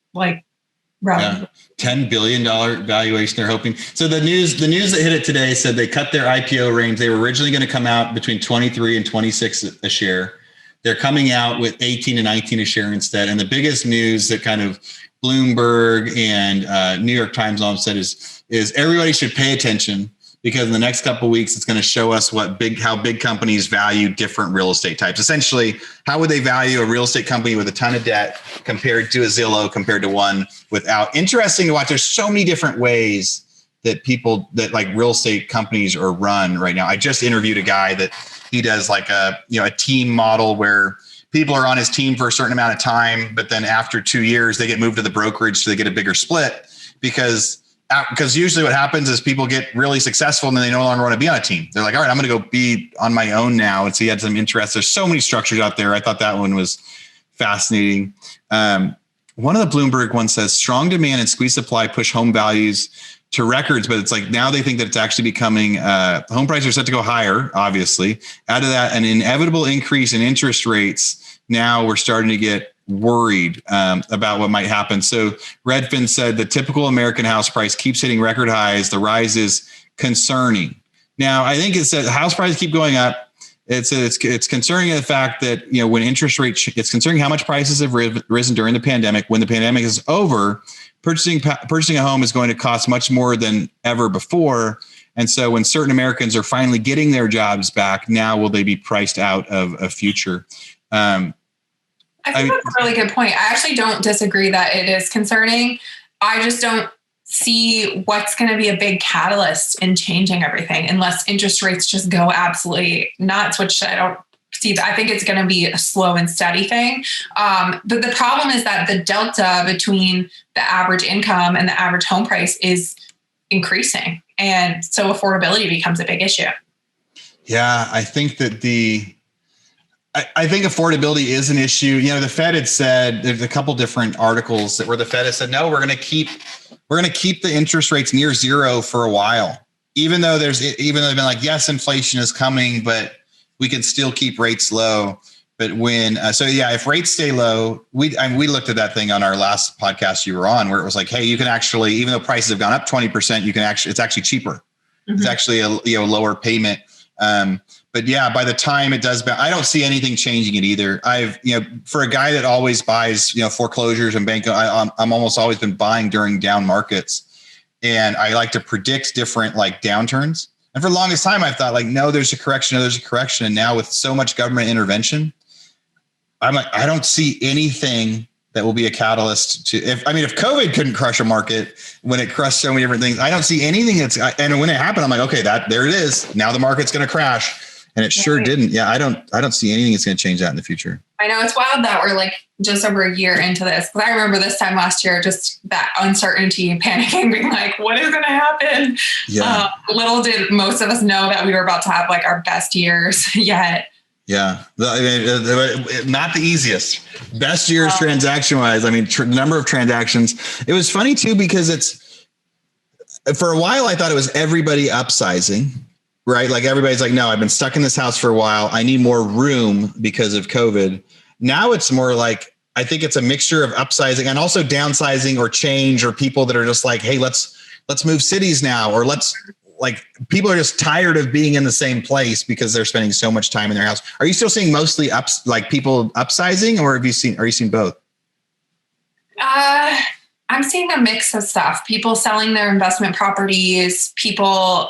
[SPEAKER 1] billion valuation they're hoping. So the news that hit it today said they cut their IPO range. They were originally going to come out between 23 and 26 a share. They're coming out with 18 and 19 a share instead. And the biggest news that kind of Bloomberg and New York Times all said is everybody should pay attention, because in the next couple of weeks, it's going to show us how big companies value different real estate types. Essentially, how would they value a real estate company with a ton of debt compared to a Zillow, compared to one without? Interesting to watch. There's so many different ways that like real estate companies are run right now. I just interviewed a guy that he does like a team model where people are on his team for a certain amount of time, but then after 2 years, they get moved to the brokerage so they get a bigger split, because usually what happens is people get really successful and then they no longer want to be on a team. They're like, all right, I'm going to go be on my own now. And so he had some interest. There's so many structures out there. I thought that one was fascinating. One of the Bloomberg ones says strong demand and squeeze supply push home values to records, but it's like now they think that it's actually becoming home prices are set to go higher, obviously. Add to that an inevitable increase in interest rates. Now we're starting to get worried about what might happen. So Redfin said the typical American house price keeps hitting record highs. The rise is concerning. Now, I think it said house prices keep going up. It's concerning in the fact that, when interest rates, it's concerning how much prices have risen during the pandemic. When the pandemic is over, purchasing a home is going to cost much more than ever before. And so when certain Americans are finally getting their jobs back, now will they be priced out of a future?
[SPEAKER 3] I think that's a really good point. I actually don't disagree that it is concerning. I just don't see what's going to be a big catalyst in changing everything unless interest rates just go absolutely nuts, which I don't see. I think it's going to be a slow and steady thing. But the problem is that the delta between the average income and the average home price is increasing. And so affordability becomes a big issue. Yeah,
[SPEAKER 1] I think that I think affordability is an issue. The Fed had said, there's a couple different articles where the Fed has said, no, we're going to keep the interest rates near zero for a while, even though they've been like, yes, inflation is coming, but we can still keep rates low. But if rates stay low, we looked at that thing on our last podcast you were on, where it was like, hey, you can actually, even though prices have gone up 20%, it's actually cheaper. Mm-hmm. It's actually a lower payment. But yeah, by the time it does, I don't see anything changing it either. For a guy that always buys, foreclosures and bank, I'm almost always been buying during down markets, and I like to predict different like downturns. And for the longest time, I've thought like, no, there's a correction. And now with so much government intervention, I'm like, I don't see anything that will be a catalyst to, if COVID couldn't crush a market when it crushed so many different things, I don't see anything and when it happened, I'm like, okay, there it is. Now the market's going to crash. And it sure didn't. Yeah. I don't see anything that's going to change that in the future.
[SPEAKER 3] I know it's wild that we're like just over a year into this, because I remember this time last year, just that uncertainty and panicking, being like, what is going to happen? Yeah. Little did most of us know that we were about to have like our best years yet.
[SPEAKER 1] Yeah. Not the easiest. Best years transaction wise. Number of transactions. It was funny too, because for a while I thought it was everybody upsizing. Right? Like everybody's like, no, I've been stuck in this house for a while. I need more room because of COVID. Now it's more like, I think it's a mixture of upsizing and also downsizing or change, or people that are just like, hey, let's move cities now, or people are just tired of being in the same place because they're spending so much time in their house. Are you still seeing mostly people upsizing, or are you seeing both?
[SPEAKER 3] I'm seeing a mix of stuff. People selling their investment properties, people,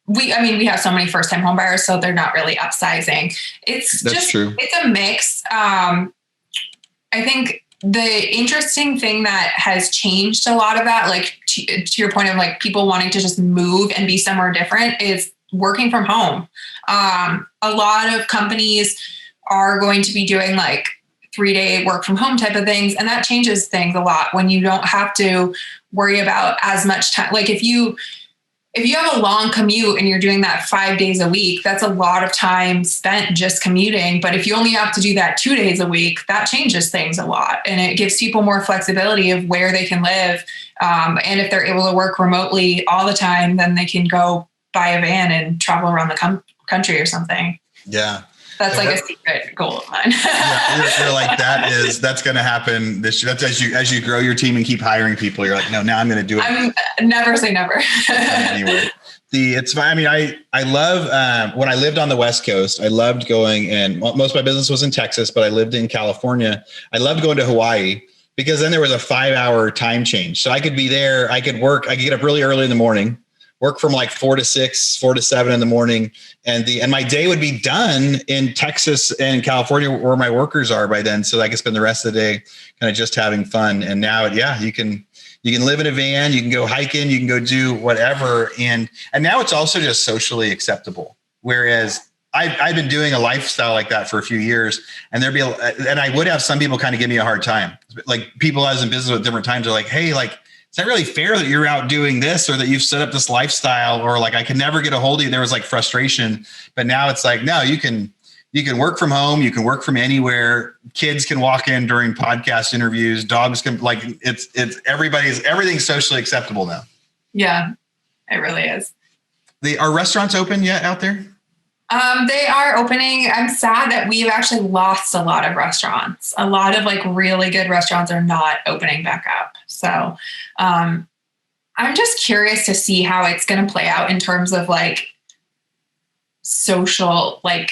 [SPEAKER 3] we have so many first-time home buyers, so they're not really upsizing. That's true. It's a mix. I think the interesting thing that has changed a lot of that, like to your point of like people wanting to just move and be somewhere different, is working from home. A lot of companies are going to be doing like 3-day work from home type of things. And that changes things a lot when you don't have to worry about as much time. Like if you have a long commute and you're doing that 5 days a week, that's a lot of time spent just commuting. But if you only have to do that 2 days a week, that changes things a lot. And it gives people more flexibility of where they can live. And if they're able to work remotely all the time, then they can go buy a van and travel around the country or something.
[SPEAKER 1] Yeah.
[SPEAKER 3] That's like a secret goal of mine.
[SPEAKER 1] You're like, that's going to happen. That's as you grow your team and keep hiring people, you're like, no, now I'm going to do it.
[SPEAKER 3] Never say never.
[SPEAKER 1] Anyway, it's fine. I mean, I love, when I lived on the West Coast, I loved going, and most of my business was in Texas, but I lived in California. I loved going to Hawaii because then there was a 5-hour time change. So I could be there. I could work. I could get up really early in the morning, work from like 4 to 6, 4 to 7 in the morning. And my day would be done in Texas and California where my workers are by then. So I could spend the rest of the day kind of just having fun. And now, you can live in a van, you can go hiking, you can go do whatever. And now it's also just socially acceptable. Whereas I've been doing a lifestyle like that for a few years, and and I would have some people kind of give me a hard time. Like people I was in business with different times are like, hey, like, it's not really fair that you're out doing this or that you've set up this lifestyle, or like, I can never get a hold of you. There was like frustration, but now it's like, no, you can work from home. You can work from anywhere. Kids can walk in during podcast interviews. Dogs can, like, everything's socially acceptable now.
[SPEAKER 3] Yeah, it really is.
[SPEAKER 1] Are restaurants open yet out there?
[SPEAKER 3] They are opening. I'm sad that we've actually lost a lot of restaurants. A lot of like really good restaurants are not opening back up. So I'm just curious to see how it's going to play out in terms of like social, like,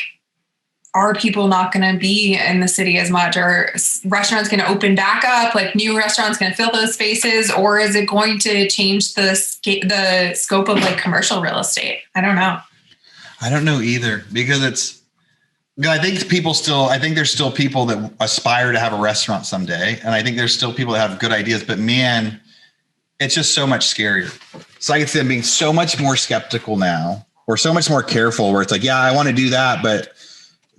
[SPEAKER 3] are people not going to be in the city as much? Are restaurants going to open back up? Like new restaurants going to fill those spaces? Or is it going to change the scope of like commercial real estate? I don't know.
[SPEAKER 1] I don't know either, because I think there's still people that aspire to have a restaurant someday. And I think there's still people that have good ideas, but man, it's just so much scarier. So I can see them being so much more skeptical now, or so much more careful, where it's like, yeah, I want to do that, but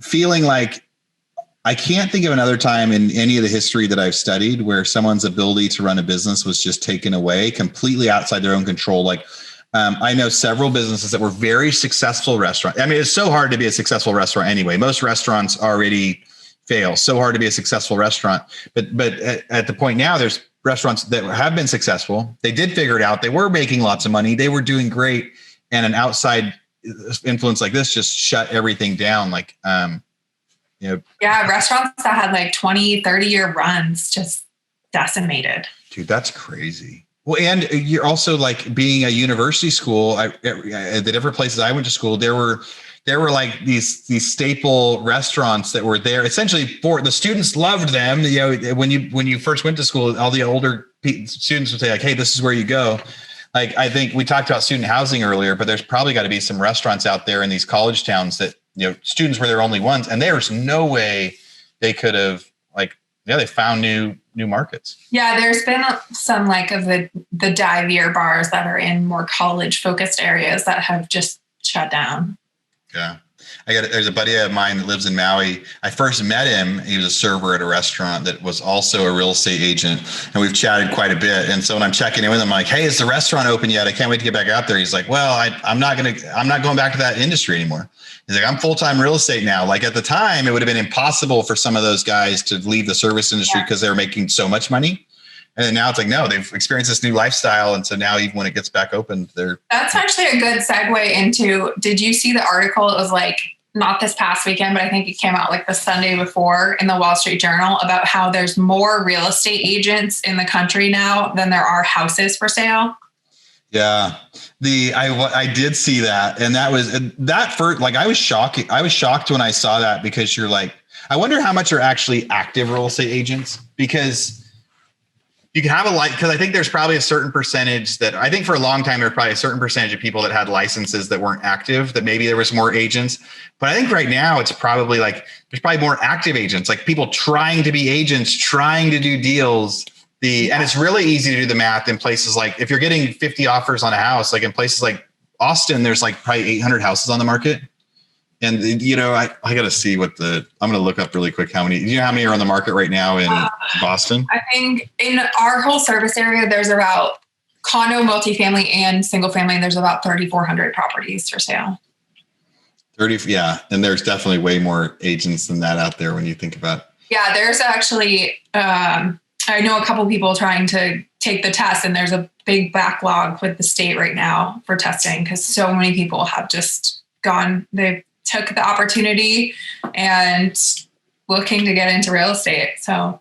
[SPEAKER 1] feeling like I can't think of another time in any of the history that I've studied where someone's ability to run a business was just taken away completely outside their own control. Like, I know several businesses that were very successful restaurants. I mean, it's so hard to be a successful restaurant anyway. Most restaurants already fail. So hard to be a successful restaurant. But at the point now, there's restaurants that have been successful. They did figure it out. They were making lots of money. They were doing great. And an outside influence like this just shut everything down. Like,
[SPEAKER 3] Yeah, restaurants that had like 20, 30-year runs just decimated.
[SPEAKER 1] Dude, that's crazy. Well, and you're also like being a university school. The different places I went to school, there were like these staple restaurants that were there essentially for the students. Loved them. When you first went to school, all the older students would say like, "Hey, this is where you go." Like, I think we talked about student housing earlier, but there's probably got to be some restaurants out there in these college towns that students were their only ones, and there's no way they could have they found new markets. Yeah,
[SPEAKER 3] there's been some like of the divier bars that are in more college focused areas that have just shut down.
[SPEAKER 1] Yeah. There's a buddy of mine that lives in Maui. I first met him. He was a server at a restaurant that was also a real estate agent, and we've chatted quite a bit. And so when I'm checking in with him, I'm like, "Hey, is the restaurant open yet? I can't wait to get back out there." He's like, "Well, I'm not going back to that industry anymore." He's like, "I'm full-time real estate now." Like, at the time, it would have been impossible for some of those guys to leave the service industry because they were making so much money. And then now it's like, no, they've experienced this new lifestyle. And so now even when it gets back open,
[SPEAKER 3] That's actually a good segue into, did you see the article? It was like, not this past weekend, but I think it came out like the Sunday before in the Wall Street Journal about how there's more real estate agents in the country now than there are houses for sale.
[SPEAKER 1] Yeah. I did see that. And that was I was shocked. I was shocked when I saw that, because you're like, I wonder how much are actually active real estate agents, because you can have because I think there's probably a certain percentage that I think for a long time, there was probably a certain percentage of people that had licenses that weren't active, that maybe there was more agents. But I think right now it's probably like, there's probably more active agents, like people trying to be agents, trying to do deals. And it's really easy to do the math in places like, if you're getting 50 offers on a house, like in places like Austin, there's like probably 800 houses on the market. And I got to see I'm going to look up really quick how many are on the market right now in Boston?
[SPEAKER 3] I think in our whole service area, there's about condo, multifamily, and single family. There's about 3,400 properties for sale.
[SPEAKER 1] 30. Yeah. And there's definitely way more agents than that out there when you think about it.
[SPEAKER 3] Yeah. There's actually, I know a couple of people trying to take the test, and there's a big backlog with the state right now for testing because so many people have just gone, they took the opportunity and looking to get into real estate. So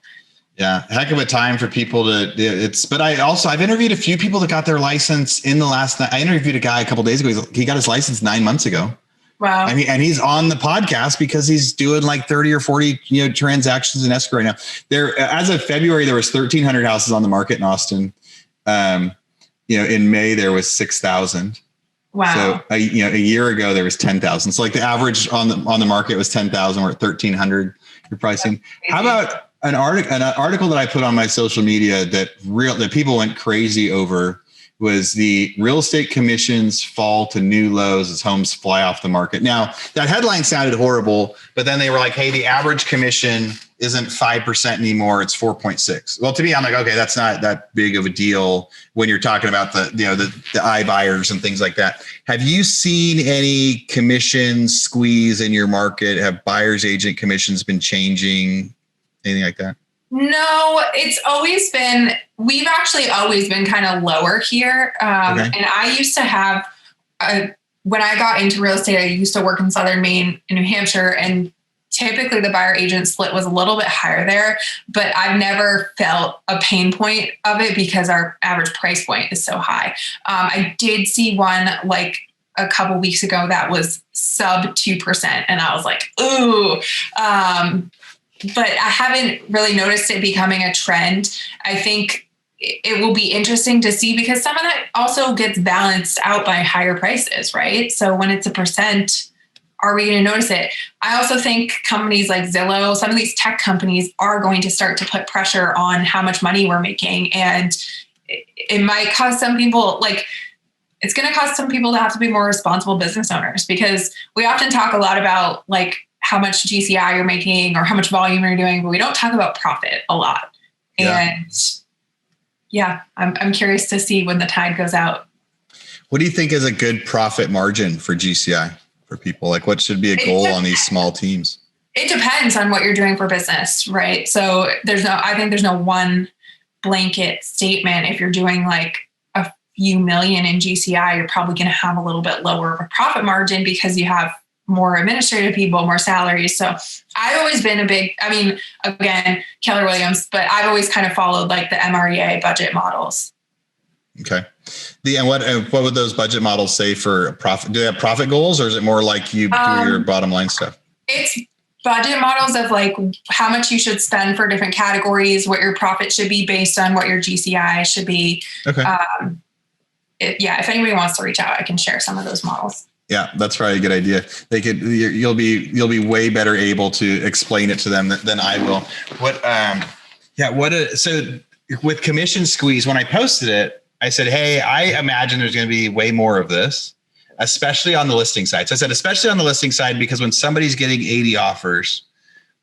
[SPEAKER 1] yeah, heck of a time for people but I've interviewed a few people that got their license I interviewed a guy a couple of days ago. He got his license 9 months ago.
[SPEAKER 3] Wow.
[SPEAKER 1] I mean, and he's on the podcast because he's doing like 30 or 40, transactions in escrow right now. There, as of February, there was 1,300 houses on the market in Austin. In May, there was 6,000.
[SPEAKER 3] Wow.
[SPEAKER 1] So, a year ago, there was 10,000. So like the average on the market was 10,000. We're at 1,300 your pricing. How about an article that I put on my social media that people went crazy over was the real estate commissions fall to new lows as homes fly off the market. Now that headline sounded horrible, but then they were like, hey, the average commission isn't 5% anymore. It's 4.6. Well, to me, I'm like, okay, that's not that big of a deal when you're talking about the iBuyers and things like that. Have you seen any commission squeeze in your market? Have buyer's agent commissions been changing? Anything like that?
[SPEAKER 3] No, we've actually always been kind of lower here. Okay. And I used to have, when I got into real estate, I used to work in Southern Maine and New Hampshire, and typically the buyer agent split was a little bit higher there, but I've never felt a pain point of it because our average price point is so high. I did see one like a couple weeks ago that was sub 2%. And I was like, ooh, but I haven't really noticed it becoming a trend. I think it will be interesting to see because some of that also gets balanced out by higher prices, right? So when it's a percent, are we going to notice it? I also think companies like Zillow, some of these tech companies are going to start to put pressure on how much money we're making. And it might cause some people, it's going to cause some people to have to be more responsible business owners because we often talk a lot about how much GCI you're making or how much volume you're doing, but we don't talk about profit a lot. Yeah. And I'm curious to see when the tide goes out. What do you think is a good profit margin for GCI for people? What should be a goal on these small teams? It depends on what you're doing for business, right? So I think there's no one blanket statement. If you're doing a few million in GCI, you're probably going to have a little bit lower of a profit margin because you have more administrative people, more salaries. So I've always been again, Keller Williams, but I've always kind of followed the MREA budget models. Okay. And what would those budget models say for profit? Do they have profit goals or is it more like you do your bottom line stuff? It's budget models of how much you should spend for different categories, what your profit should be based on what your GCI should be. Okay. If anybody wants to reach out, I can share some of those models. Yeah, that's probably a good idea. You'll be way better able to explain it to them than I will. So with commission squeeze, when I posted it, I said, hey, I imagine there's going to be way more of this, especially on the listing side. So I said, especially on the listing side, because when somebody's getting 80 offers,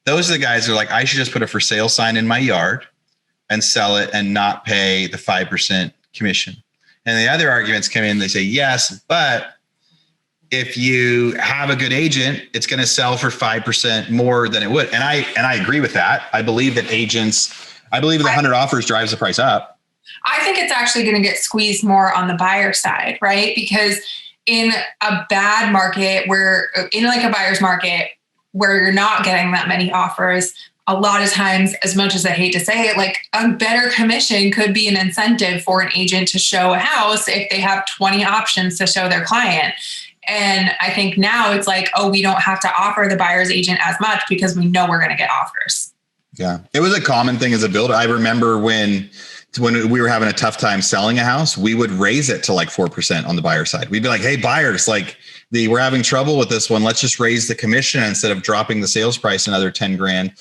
[SPEAKER 3] those are the guys who are I should just put a for sale sign in my yard and sell it and not pay the 5% commission. And the other arguments come in, they say, yes, but if you have a good agent, it's going to sell for 5% more than it would. And I agree with that. I believe that the 100 offers drives the price up. I think it's actually going to get squeezed more on the buyer side, right? Because in a bad market a buyer's market where you're not getting that many offers, a lot of times, as much as I hate to say it, a better commission could be an incentive for an agent to show a house if they have 20 options to show their client. And I think now it's we don't have to offer the buyer's agent as much because we know we're going to get offers. Yeah. It was a common thing as a builder. I remember when we were having a tough time selling a house, we would raise it to 4% on the buyer side. We'd be like, hey, buyers, we're having trouble with this one. Let's just raise the commission instead of dropping the sales price another 10 grand.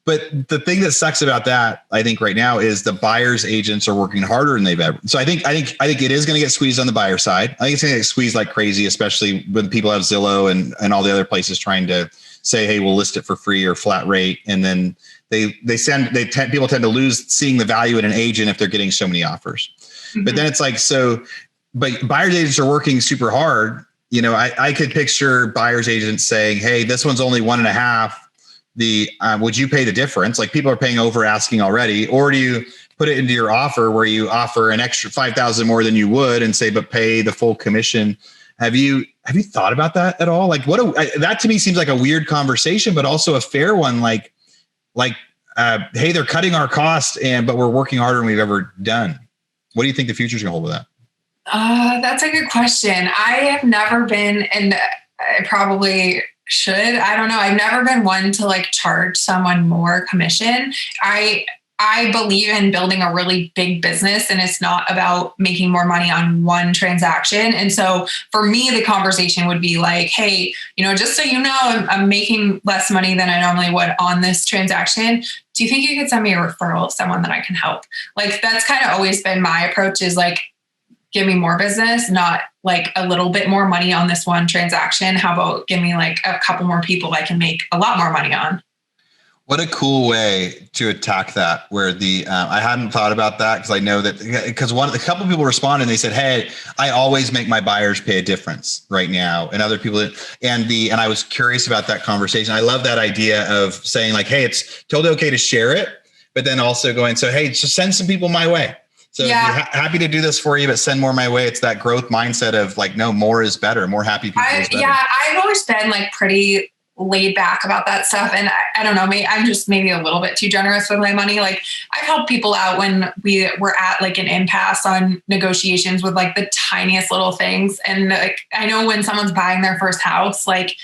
[SPEAKER 1] But the thing that sucks about that, I think right now, is the buyer's agents are working harder than they've ever. So I think it is going to get squeezed on the buyer side. I think it's going to get squeezed like crazy, especially when people have Zillow and all the other places trying to say, hey, we'll list it for free or flat rate. And then people tend to lose seeing the value in an agent if they're getting so many offers. Mm-hmm. But then it's like, but buyer's agents are working super hard. I could picture buyer's agents saying, hey, this one's only 1.5. Would you pay the difference? Like, people are paying over asking already, or do you put it into your offer where you offer an extra 5,000 more than you would and say, but pay the full commission? Have you thought about that at all? Like, that to me seems like a weird conversation, but also a fair one. Hey, they're cutting our cost but we're working harder than we've ever done. What do you think the future's gonna hold with that?
[SPEAKER 3] That's a good question. I have never been, and I probably should, I don't know. I've never been one to like charge someone more commission. I believe in building a really big business, and it's not about making more money on one transaction. And so for me, the conversation would be like, hey, just so you know, I'm making less money than I normally would on this transaction. Do you think you could send me a referral of someone that I can help? Like, that's kind of always been my approach, is like, give me more business, not like a little bit more money on this one transaction. How about give me like a couple more people I can make a lot more money on?
[SPEAKER 1] What a cool way to attack that, where I hadn't thought about that, because I know that, because a couple of people responded and they said, hey, I always make my buyers pay a difference right now. And other people, and I was curious about that conversation. I love that idea of saying like, hey, it's totally okay to share it, but then also going, so, hey, just send some people my way. So yeah. Happy to do this for you, but send more my way. It's that growth mindset of like, no, more is better. More happy people is better. Yeah,
[SPEAKER 3] I've always been like pretty laid back about that stuff. And I don't know, I'm just maybe a little bit too generous with my money. Like, I've helped people out when we were at like an impasse on negotiations with like the tiniest little things. And like, I know when someone's buying their first house, like,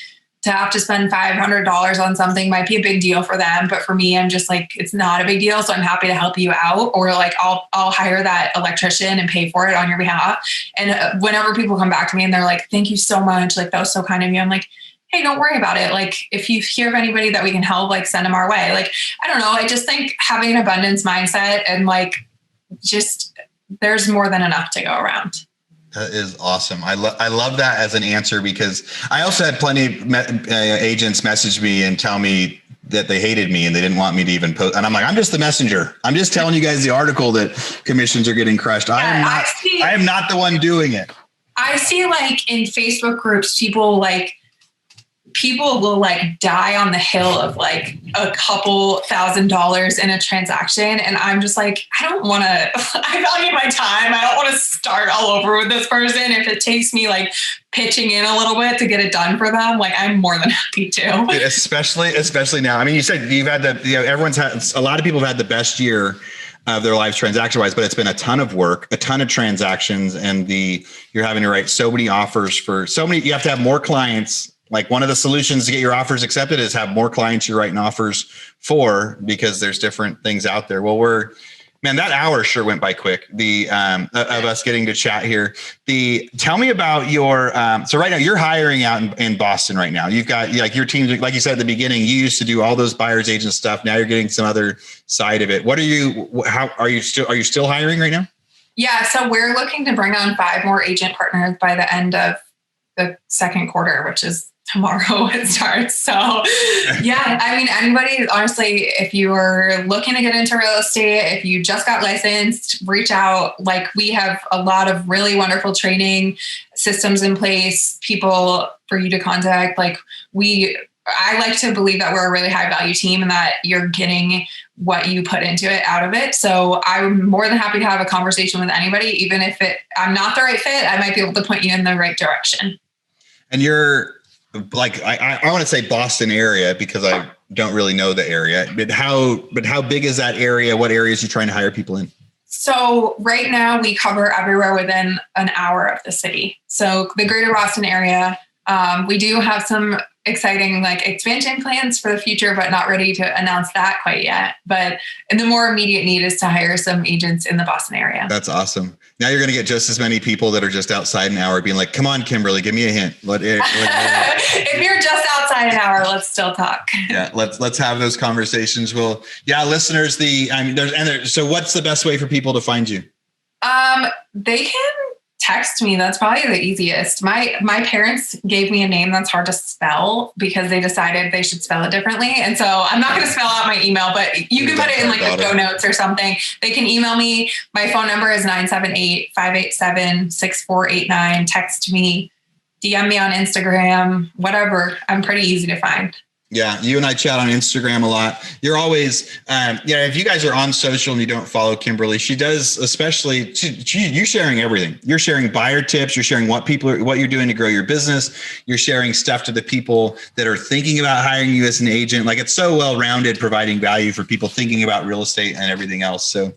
[SPEAKER 3] to have to spend $500 on something might be a big deal for them. But for me, I'm just like, it's not a big deal. So I'm happy to help you out, or like, I'll hire that electrician and pay for it on your behalf. And whenever people come back to me and they're like, thank you so much, like, that was so kind of you, I'm like, hey, don't worry about it. Like, if you hear of anybody that we can help, like, send them our way. Like, I don't know. I just think having an abundance mindset and like, just, there's more than enough to go around.
[SPEAKER 1] That is awesome. I love that as an answer, because I also had plenty of agents message me and tell me that they hated me and they didn't want me to even post. And I'm like, I'm just the messenger. I'm just telling you guys the article that commissions are getting crushed. I am not the one doing it.
[SPEAKER 3] I see like in Facebook groups, people will like die on the hill of like a couple $1,000s in a transaction. And I'm just like, I value my time. I don't want to start all over with this person. If it takes me like pitching in a little bit to get it done for them, like, I'm more than happy to.
[SPEAKER 1] Especially now. I mean, you said you've had a lot of people have had the best year of their lives transaction-wise, but it's been a ton of work, a ton of transactions, and you're having to write so many offers for so many. You have to have more clients. Like, one of the solutions to get your offers accepted is have more clients you're writing offers for, because there's different things out there. Well, that hour sure went by quick. Of us getting to chat here. Tell me about your, so right now you're hiring out in Boston right now. You've got like your team, like you said at the beginning, you used to do all those buyer's agent stuff. Now you're getting some other side of it. Are you still hiring right now?
[SPEAKER 3] Yeah. So we're looking to bring on 5 more agent partners by the end of the second quarter, which is tomorrow it starts. So yeah, I mean, anybody, honestly, if you're looking to get into real estate, if you just got licensed, reach out. Like, we have a lot of really wonderful training systems in place, people for you to contact. Like, I like to believe that we're a really high value team and that you're getting what you put into it out of it. So I'm more than happy to have a conversation with anybody. Even if I'm not the right fit, I might be able to point you in the right direction.
[SPEAKER 1] And you're like, I want to say Boston area, because I don't really know the area, but how big is that area? What areas are you trying to hire people in?
[SPEAKER 3] So right now we cover everywhere within an hour of the city. So the greater Boston area, we do have some exciting like expansion plans for the future, but not ready to announce that quite yet. But the more immediate need is to hire some agents in the Boston area.
[SPEAKER 1] That's awesome. Now you're going to get just as many people that are just outside an hour being like, come on, Kimberly, give me a hint.
[SPEAKER 3] If you're just outside outside an hour. Let's still talk.
[SPEAKER 1] Yeah, let's have those conversations. Well, yeah, listeners, so what's the best way for people to find you?
[SPEAKER 3] They can text me. That's probably the easiest. My parents gave me a name that's hard to spell because they decided they should spell it differently. And so I'm not going to spell out my email, but you can put it in like the show notes or something. They can email me. My phone number is 978-587-6489. Text me, DM me on Instagram, whatever. I'm pretty easy to find.
[SPEAKER 1] Yeah, you and I chat on Instagram a lot. You're always, if you guys are on social and you don't follow Kimberly, she does, especially, you're sharing everything. You're sharing buyer tips. You're sharing what you're doing to grow your business. You're sharing stuff to the people that are thinking about hiring you as an agent. Like, it's so well-rounded, providing value for people thinking about real estate and everything else. So,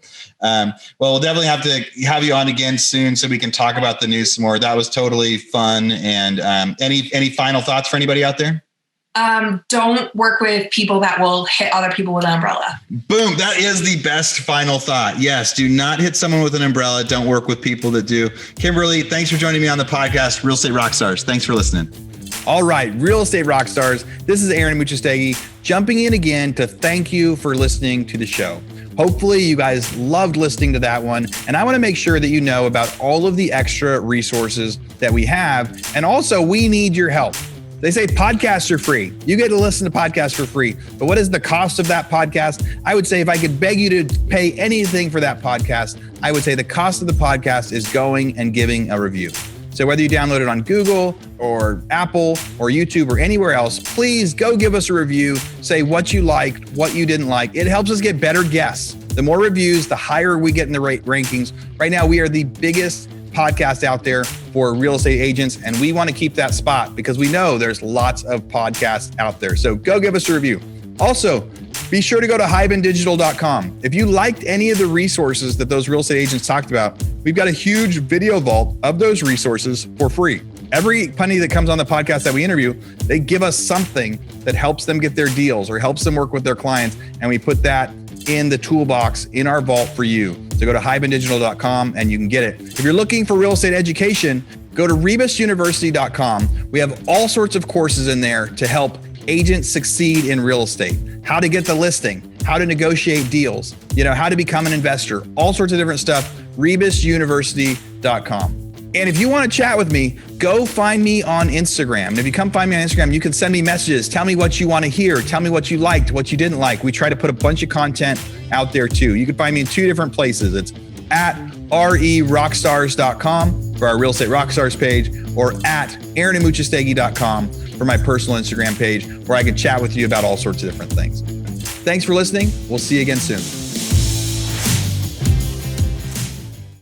[SPEAKER 1] we'll definitely have to have you on again soon so we can talk about the news some more. That was totally fun. And any final thoughts for anybody out there?
[SPEAKER 3] Don't work with people that will hit other people with an umbrella.
[SPEAKER 1] Boom. That is the best final thought. Yes. Do not hit someone with an umbrella. Don't work with people that do. Kimberly, thanks for joining me on the podcast, Real Estate Rockstars. Thanks for listening.
[SPEAKER 2] All right, Real Estate Rockstars. This is Aaron Muchastegui jumping in again to thank you for listening to the show. Hopefully you guys loved listening to that one. And I want to make sure that you know about all of the extra resources that we have. And also, we need your help. They say podcasts are free. You get to listen to podcasts for free. But what is the cost of that podcast? I would say if I could beg you to pay anything for that podcast, I would say the cost of the podcast is going and giving a review. So whether you download it on Google or Apple or YouTube or anywhere else, please go give us a review. Say what you liked, what you didn't like. It helps us get better guests. The more reviews, the higher we get in the rankings. Right now, we are the biggest podcast out there for real estate agents, and we want to keep that spot because we know there's lots of podcasts out there. So go give us a review. Also, be sure to go to hibandigital.com. If you liked any of the resources that those real estate agents talked about, we've got a huge video vault of those resources for free. Every penny that comes on the podcast that we interview, they give us something that helps them get their deals or helps them work with their clients, and we put that in the toolbox in our vault for you. So go to hibandigital.com and you can get it. If you're looking for real estate education, go to rebusuniversity.com. We have all sorts of courses in there to help agents succeed in real estate. How to get the listing, how to negotiate deals, how to become an investor, all sorts of different stuff, rebusuniversity.com. And if you want to chat with me, go find me on Instagram. And if you come find me on Instagram, you can send me messages. Tell me what you want to hear. Tell me what you liked, what you didn't like. We try to put a bunch of content out there too. You can find me in two different places. It's at rerockstars.com for our Real Estate Rockstars page, or at aaronmuchastegui.com for my personal Instagram page, where I can chat with you about all sorts of different things. Thanks for listening. We'll see you again soon.